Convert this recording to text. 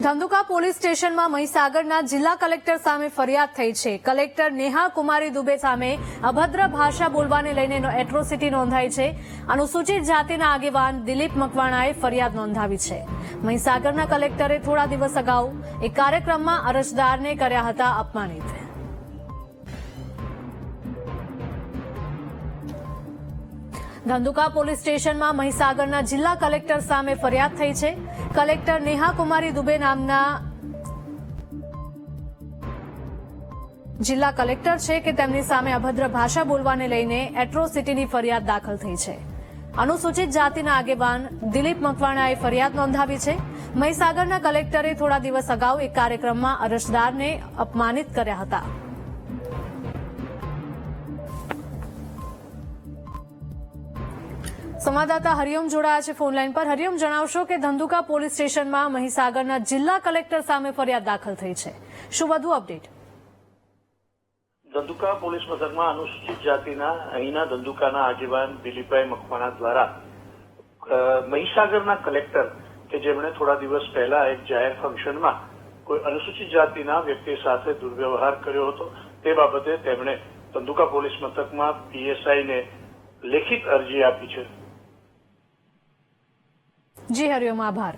Dhandhuka police સ્ટેશનમાં મહીસાગરના જિલ્લા collector સામે ફરિયાદ થઈ છે. કલેક્ટર નેહા કુમારી દુબે સામે અભદ્ર ભાષા બોલવાને લઈને એટ્રોસિટી નોંધાઈ છે. અનુસૂચિત જાતિના આગેવાન દિલીપ મકવાણાએ ફરિયાદ નોંધાવી છે. મહીસાગરના કલેક્ટરે થોડા દિવસ અગાઉ એક કાર્યક્રમમાં અરજદારને કર્યા હતા અપમાનિત. ધંધુકા પોલીસ સ્ટેશનમાં મહીસાગરના જિલ્લા કલેક્ટર સામે ફરિયાદ થઈ છે. કલેક્ટર નેહા કુમારી દુબે નામના જિલ્લા કલેક્ટર છે કે તેમની સામે અભદ્ર ભાષા બોલવાને લઈને એટ્રોસિટીની ફરિયાદ દાખલ થઈ છે. અનુસૂચિત જાતિના આગેવાન દિલીપ મકવાણાએ ફરિયાદ નોંધાવી છે. મહીસાગરના કલેક્ટરે થોડા દિવસ અગાઉ એક કાર્યક્રમમાં અરજદારને અપમાનિત કર્યા હતા. સંવાદદાતા હરિઓમ જોડાયા છે ફોનલાઈન પર. હરિઓમ, જણાવશો કે ધંધુકા પોલીસ સ્ટેશનમાં મહીસાગરના જિલ્લા કલેક્ટર સામે ફરિયાદ દાખલ થઈ છે. શું વધુ અપડેટ? ધંધુકા પોલીસ મથકમાં અનુસૂચિત જાતિના અહીંના ધંધુકાના આગેવાન દિલીપભાઈ મકવાણા દ્વારા મહીસાગરના કલેક્ટર કે જેમણે થોડા દિવસ પહેલા એક જાહેર ફંક્શનમાં કોઈ અનુસૂચિત જાતિના વ્યક્તિ સાથે દુર્વ્યવહાર કર્યો હતો તે બાબતે તેમણે ધંધુકા પોલીસ મથકમાં પીએસઆઈને લેખિત અરજી આપી છે. જી હરિઓમ, આભાર.